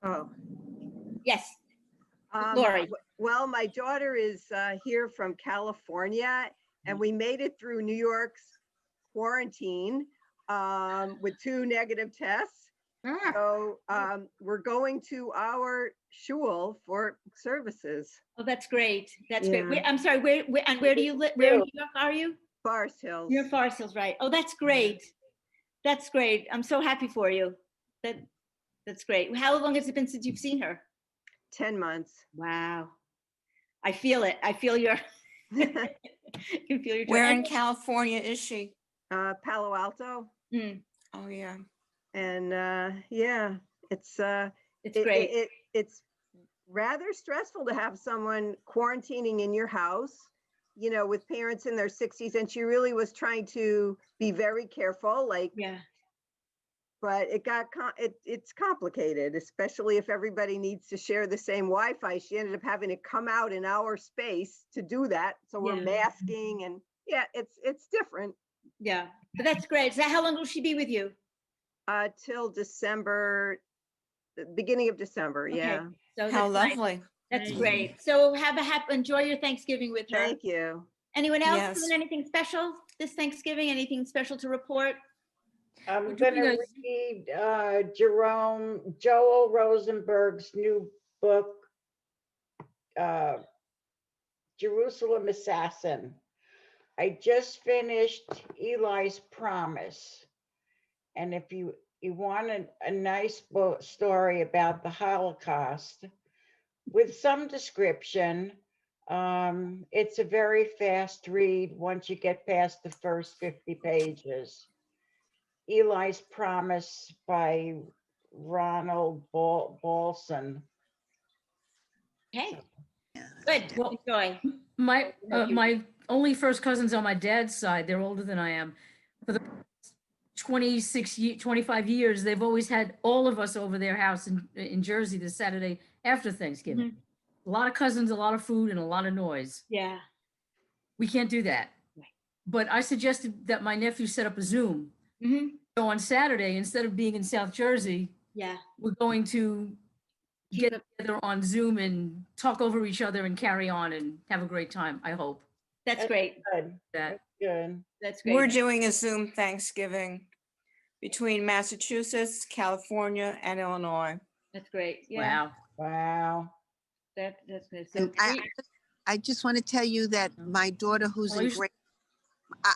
Oh. Yes, Um, Lori. Well, my daughter is here from California, and we made it through New York's quarantine with 2 negative tests. Ah, So we're going to our shul for services. Oh, that's great. That's great. Yeah. I'm sorry. Where do you live? Where in New York are you? Forest Hills. You're in Forest Hills, right? Oh, that's great. That's great. I'm so happy for you. That's great. How long has it been since you've seen her? 10 months. Wow. I feel it. I feel your. You feel your. Where in and- California is she? Palo Alto. Mm, Oh, yeah. And yeah, it's Great. it's rather stressful to have someone quarantining in your house, you know, with parents in their 60s. And she really was trying to be very careful, like, Yeah. but it's complicated, especially if everybody needs to share the same Wi-Fi. She ended up having to come out in our space to do that. So we're Yeah. masking, and yeah, it's different. Yeah. But that's great. So how long will she be with you? Till December, the beginning of December. Okay. Yeah. So How that's nice. lovely. That's Nice. great. So enjoy your Thanksgiving with her. Thank you. Anyone else Yes. doing anything special this Thanksgiving? Anything special to report? I'm We're doing gonna read Joel Rosenberg's new book, Jerusalem Assassin. I just finished Eli's Promise. And if you want a nice book story about the Holocaust with some description, it's a very fast read once you get past the first 50 pages. Eli's Promise by Ronald Balson. Okay. Good. Well, Enjoy. My only first cousins on my dad's side, they're older than I am. For the 25 years, they've always had all of us over their house in Jersey the Saturday after Thanksgiving. A lot of cousins, a lot of food, and a lot of noise. Yeah. We can't do that. Right. But I suggested that my nephew set up a Zoom. Hmm. So on Saturday, instead of being in South Jersey, Yeah. we're going to get together on Zoom and talk over each other and carry on and have a great time, I hope. That's great. Good. That Good. That's great. We're doing a Zoom Thanksgiving between Massachusetts, California, and Illinois. That's great. Yeah. Wow. Wow. That's good. So And I just want to tell you that my daughter, who's Well, in you should- Great,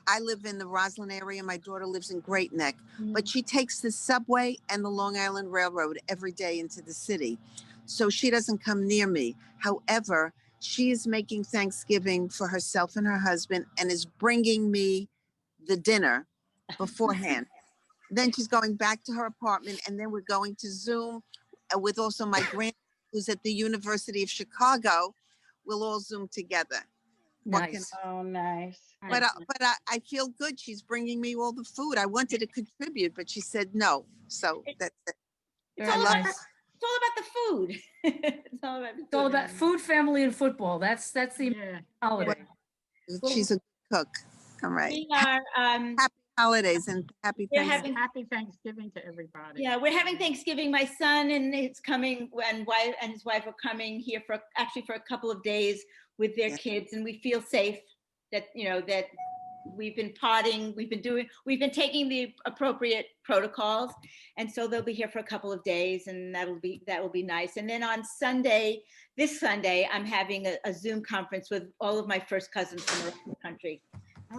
I live in the Roslyn area. My daughter lives in Great Neck, but she takes the subway and the Long Island Railroad every day into the city. So she doesn't come near me. However, she is making Thanksgiving for herself and her husband and is bringing me the dinner beforehand. Then she's going back to her apartment, and then we're going to Zoom with also my grandson who's at the University of Chicago. We'll all Zoom together. What can- Nice. Oh, nice. I feel good. She's bringing me all the food. I wanted to contribute, but she said no. So that's it. It's Very all about, nice. it's all about the food. It's all about the It's all food. about food, family, and football. That's the Yeah. holiday. She's a good cook. All right. We are, Happy holidays and happy We're Thanksgiving. having- Happy Thanksgiving to everybody. yeah, we're having Thanksgiving. My son and his coming and his wife are coming here for a couple of days with their Yeah. kids, and we feel safe that, you know, that we've been potting, we've been taking the appropriate protocols, and so they'll be here for a couple of days, and that will be nice. And then on this Sunday, I'm having a Zoom conference with all of my first cousins from around the country.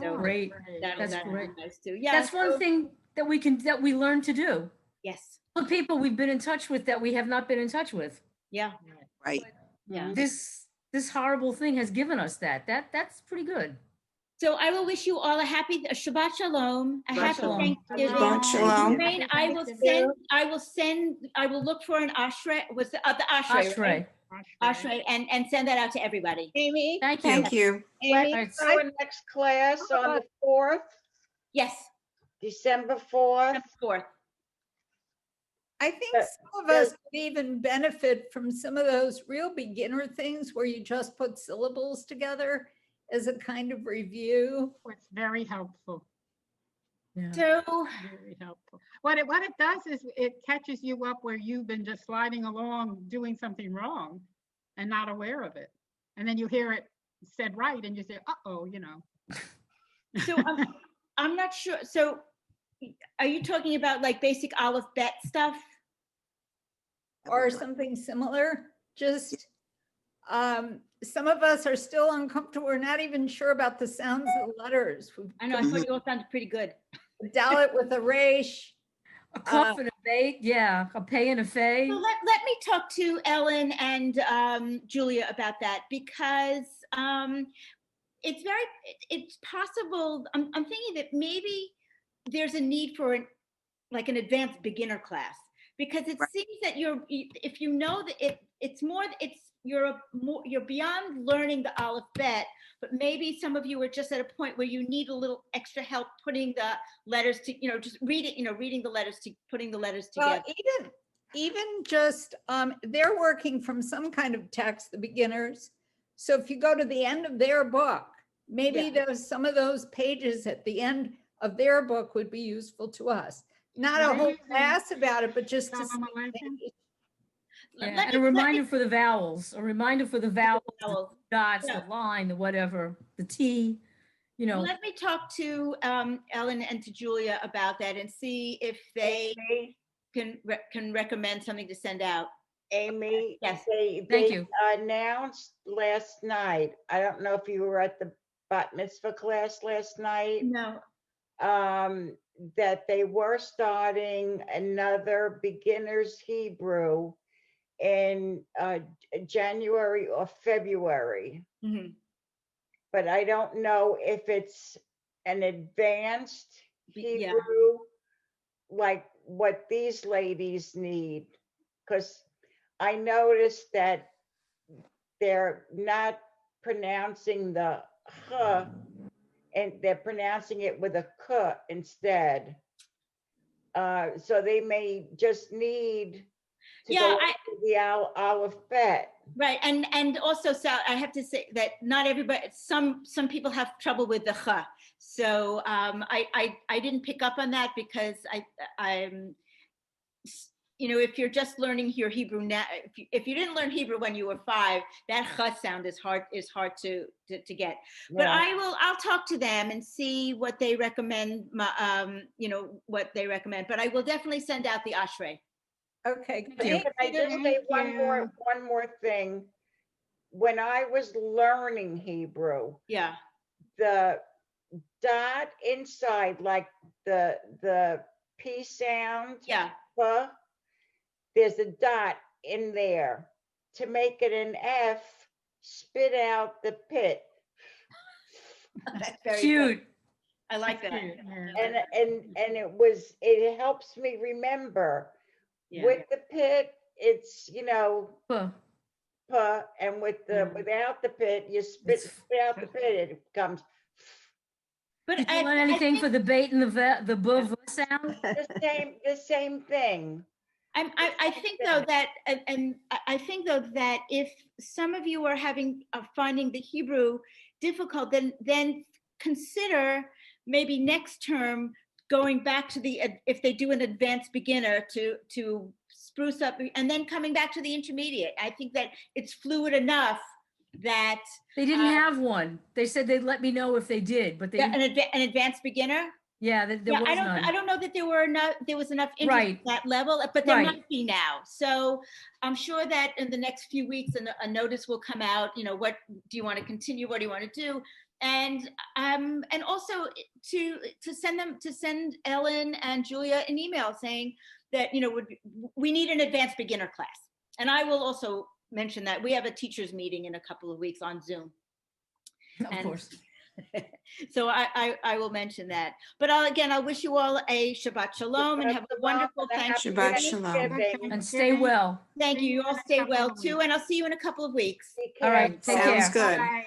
So Oh, Great. that'll That's be great. nice too. Yeah, That's one so- thing that we learn to do. Yes, The people we've been in touch with that we have not been in touch with. yeah, Right. yeah. This horrible thing has given us that's pretty good. So I will wish you all a Shabbat Shalom, a Shabbat happy Shalom. Thanksgiving. Shabbat Shalom. Rain, I will look for an Ashrei, was the Ashrei, Ashrei. right? Ashrei, and send that out to everybody. Amy, Thank you. Thank you. let's Right. our next class on the 4th, Yes, December 4th. December 4th. I think But some of us would even benefit from some of those real beginner things where you just put syllables together as a kind of review. It's very helpful, Yeah. So, very helpful. What it does is it catches you up where you've been just sliding along, doing something wrong and not aware of it. And then you hear it said right and you say, uh-oh, you know. so I'm not sure. So are you talking about like basic Aleph Bet stuff? Or something similar, just some of us are still uncomfortable. We're not even sure about the sounds of the letters. I know, I thought you all sounded pretty good. Dalit with a resh. A cuff and a bait, yeah, a pay and a fay. So let me talk to Ellen and Julia about that, because it's possible. I'm thinking that maybe there's a need for an advanced beginner class, because it seems that if you know that you're beyond learning the Aleph Bet, but maybe some of you are just at a point where you need a little extra help putting the letters to, just reading the letters to putting the letters together. Well, even just they're working from some kind of text, the beginners. So if you go to the end of their book, maybe some of those pages at the end of their book would be useful to us. Not a whole class about it, but just to Shalom Aleichem. see. Yeah, Let and a me- reminder for the vowels, the Vowels. dots, Yeah. the line, the whatever, the T, Let me talk to Ellen and to Julia about that and see if they Amy, can recommend something to send out. Amy, Yes. Thank they you. announced last night, I don't know if you were at the bat mitzvah class last night, No. that they were starting another beginner's Hebrew in January or February. Mhm. But I don't know if it's an advanced Yeah. Hebrew, like what these ladies need. Because I noticed that they're not pronouncing the h, and they're pronouncing it with a k instead. So they may just need to Yeah, go into the Aleph Bet. Right, and also, Sal, I have to say that not everybody, some people have trouble with the ch. So I didn't pick up on that because I'm, if you're just learning your Hebrew now, if you didn't learn Hebrew when you were 5, that ch sound is hard to get. But Yeah. I'll talk to them and see what they recommend. What they recommend. But I will definitely send out the Ashrei. Okay, you. thank Can I just say Thank you. one more thing? When I was learning Hebrew, Yeah. the dot inside, like the P sound, Yeah. huh, there's a dot in there. To make it an F, spit out the pit. That's very Cute. good. I like that. Cute, yeah. And it helps me remember. Yeah. With the pit, it's, Huh. puh, and with the, without the pit, you spit out the pit, it comes But Did you learn anything for the bait and the buh sound? the same thing. I think though that, and I think though that if some of you are finding the Hebrew difficult, then consider maybe next term going back to if they do an advanced beginner to spruce up, and then coming back to the intermediate. I think that it's fluid enough that They didn't have one. They said they'd let me know if they did, but they an didn't. advanced beginner. Yeah, there was none. I don't know that there was enough interest Right. at that level, but there Right. might be now. So I'm sure that in the next few weeks, a notice will come out, what do you want to continue? What do you want to do? And also to send Ellen and Julia an email saying that, we need an advanced beginner class. And I will also mention that we have a teachers meeting in a couple of weeks on Zoom. Of course. So I will mention that. But I'll wish you all a Shabbat Shalom and have a wonderful Thanksgiving. Shabbat Shalom. And stay well. Thank you. You all stay well too. And I'll see you in a couple of weeks. All right. Take care. Sounds good. Bye.